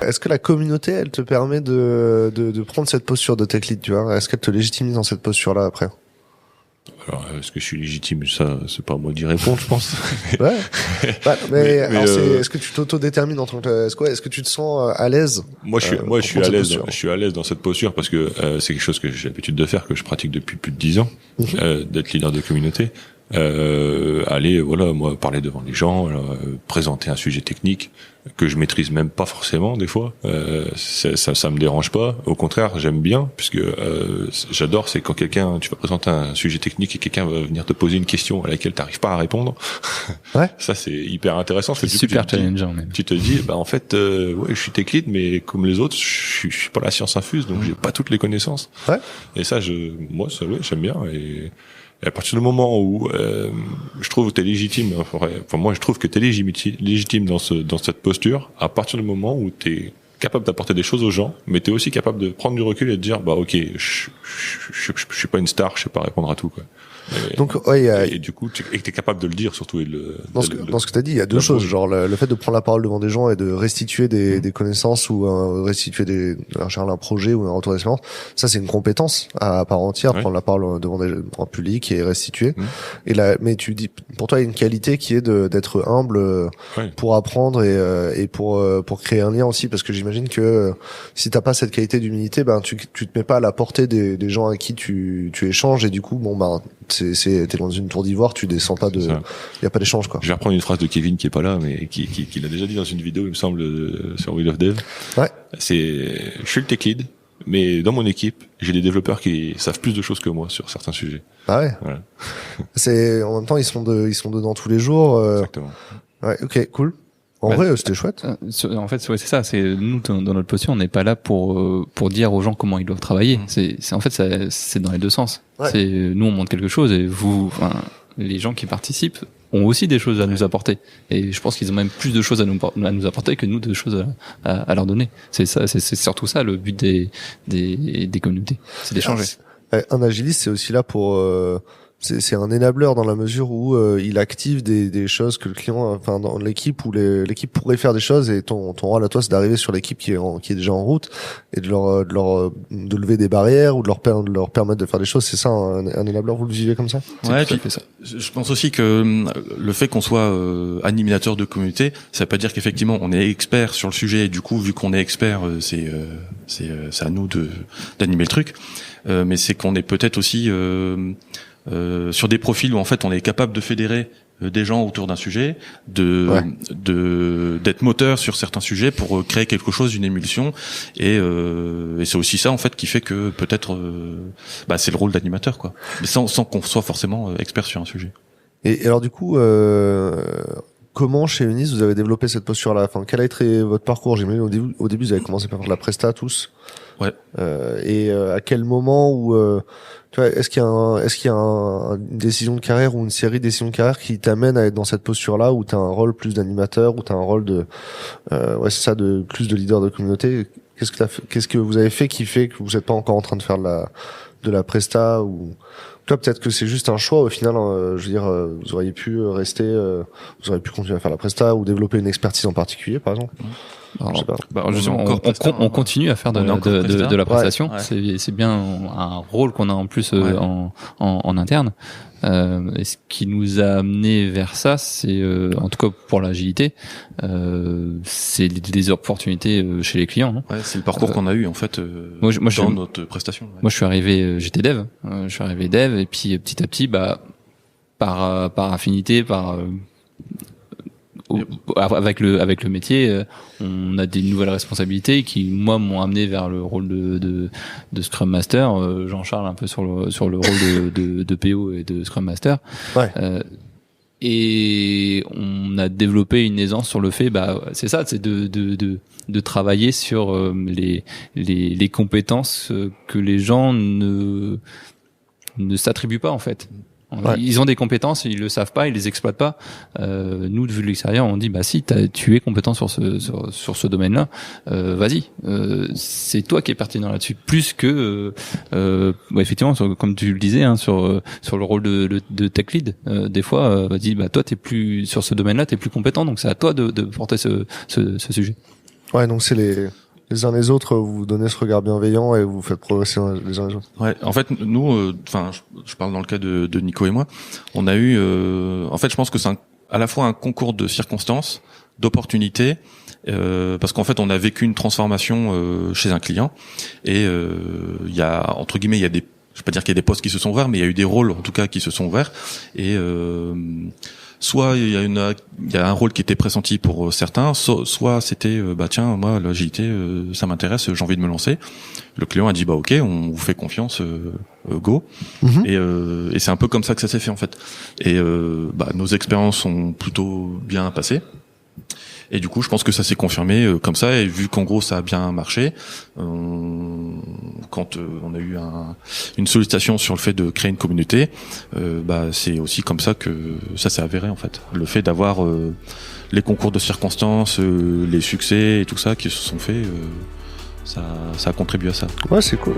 est-ce que la communauté, elle te permet de prendre cette posture de tech lead, tu vois? Est-ce qu'elle te légitimise dans cette posture-là après? Alors, est-ce que je suis légitime? Ça, c'est pas à moi d'y répondre, je pense. Ouais. Mais alors est-ce que tu t'auto-détermines en tant que, est-ce que tu te sens à l'aise? Moi, je suis à l'aise. Je suis à l'aise dans cette posture parce que c'est quelque chose que j'ai l'habitude de faire, que je pratique depuis plus de 10 ans, d'être leader de communauté. Aller, voilà, moi, parler devant les gens, présenter un sujet technique que je maîtrise même pas forcément des fois. Ça me dérange pas. Au contraire, j'aime bien puisque j'adore, c'est quand tu vas présenter un sujet technique et quelqu'un va venir te poser une question à laquelle t'arrives pas à répondre. Ouais. Ça, c'est hyper intéressant. C'est super challengeant même. Tu te dis, en fait, ouais, je suis tech lead, mais comme les autres, je suis pas la science infuse, donc j'ai pas toutes les connaissances. Ouais. Et ça, ouais, j'aime bien. Et à partir du moment où je trouve que t'es légitime, moi je trouve que t'es légitime dans cette posture, à partir du moment où t'es capable d'apporter des choses aux gens, mais t'es aussi capable de prendre du recul et de dire ok, je suis pas une star, je sais pas répondre à tout quoi. Donc ouais, et du coup t'es capable de le dire surtout dans ce que t'as dit, il y a deux choses, genre le fait de prendre la parole devant des gens et de restituer des connaissances ou restituer un projet ou un retour d'expérience, ça c'est une compétence à part entière, prendre la parole devant un public et restituer. Et là, mais tu dis, pour toi il y a une qualité qui est d'être humble pour apprendre et pour créer un lien aussi, parce que j'imagine que si t'as pas cette qualité d'humilité, tu te mets pas à la portée des gens à qui tu échanges, et du coup t'es dans une tour d'ivoire, tu descends pas y a pas d'échange quoi. Je vais reprendre une phrase de Kevin qui est pas là, mais qui l'a déjà dit dans une vidéo, il me semble, sur Wheel of Dev. Ouais. Je suis le tech lead, mais dans mon équipe, j'ai des développeurs qui savent plus de choses que moi sur certains sujets. Ah ouais. Voilà. En même temps, ils sont dedans tous les jours. Exactement. Ouais, ok, cool. En vrai, c'était chouette. En fait, c'est ça. C'est nous dans notre posture, on n'est pas là pour dire aux gens comment ils doivent travailler. C'est dans les deux sens. Ouais. Nous, on montre quelque chose et les gens qui participent ont aussi des choses à nous apporter. Et je pense qu'ils ont même plus de choses à nous apporter que nous de choses à leur donner. C'est ça. C'est surtout ça le but des communautés. C'est d'échanger. Un agiliste, c'est aussi là pour c'est un enabler dans la mesure où il active des choses que le client, dans l'équipe, où l'équipe pourrait faire des choses, et ton rôle à toi, c'est d'arriver sur l'équipe qui est déjà en route et de lever des barrières ou de leur permettre de faire des choses. C'est ça un enabler, vous le vivez comme ça? Ouais, puis ça. Je pense aussi que le fait qu'on soit animateur de communauté, ça veut pas dire qu'effectivement on est expert sur le sujet, et du coup vu qu'on est expert, c'est à nous d'animer le truc, mais c'est qu'on est peut-être aussi sur des profils où en fait on est capable de fédérer des gens autour d'un sujet, d'être moteur sur certains sujets pour créer quelque chose, une émulsion, et c'est aussi ça en fait qui fait que peut-être c'est le rôle d'animateur quoi, mais sans qu'on soit forcément expert sur un sujet. Et alors du coup comment chez Unis vous avez développé cette posture-là? Quel a été votre parcours? J'imagine au début vous avez commencé par faire de la presta tous. Ouais. Et à quel moment où tu vois, est-ce qu'il y a une décision de carrière ou une série de décisions de carrière qui t'amène à être dans cette posture-là, où t'as un rôle plus d'animateur, où t'as un rôle de plus de leader de communauté? Qu'est-ce que vous avez fait qui fait que vous n'êtes pas encore en train de faire de la presta? Ou toi, peut-être que c'est juste un choix au final, je veux dire, vous auriez pu rester, vous auriez pu continuer à faire la presta ou développer une expertise en particulier par exemple. On continue à faire de la prestation. Ouais. C'est bien un rôle qu'on a en plus en interne. Et ce qui nous a amené vers ça, c'est en tout cas pour l'agilité, c'est des opportunités chez les clients. Ouais, c'est le parcours qu'on a eu en fait dans notre prestation. Ouais. Moi, je suis arrivé, j'étais dev. Je suis arrivé dev, et puis petit à petit, par affinité, avec le métier, on a des nouvelles responsabilités qui moi m'ont amené vers le rôle de Scrum Master. Jean-Charles un peu sur le rôle de PO et de Scrum Master. Ouais. Et on a développé une aisance sur le fait, c'est ça, c'est de travailler sur les compétences que les gens ne s'attribuent pas en fait. Ouais. Ils ont des compétences, ils le savent pas, ils les exploitent pas. Nous, de vue de l'extérieur, on dit si tu es compétent sur ce domaine-là, vas-y. C'est toi qui es pertinent là-dessus, plus que effectivement, comme tu le disais, sur le rôle de tech lead. Des fois, vas-y, toi t'es plus sur ce domaine-là, t'es plus compétent, donc c'est à toi de porter ce sujet. Ouais, donc c'est les uns les autres, vous vous donnez ce regard bienveillant et vous faites progresser les uns les autres. Ouais, en fait, nous, je parle dans le cas de Nico et moi, on a eu, en fait, je pense que c'est à la fois un concours de circonstances, d'opportunités, parce qu'en fait, on a vécu une transformation chez un client, et il y a, entre guillemets, il y a des, je vais pas dire qu'il y a des postes qui se sont ouverts, mais il y a eu des rôles, en tout cas, qui se sont ouverts, et soit il y a un rôle qui était pressenti pour certains, soit c'était tiens, moi l'agilité ça m'intéresse, j'ai envie de me lancer. Le client a dit ok, on vous fait confiance, go. Et c'est un peu comme ça que ça s'est fait en fait. Et nos expériences sont plutôt bien passées. Et du coup, je pense que ça s'est confirmé comme ça. Et vu qu'en gros, ça a bien marché, quand on a eu une sollicitation sur le fait de créer une communauté, c'est aussi comme ça que ça s'est avéré en fait. Le fait d'avoir les concours de circonstances, les succès et tout ça qui se sont faits, ça a contribué à ça. Ouais, c'est cool.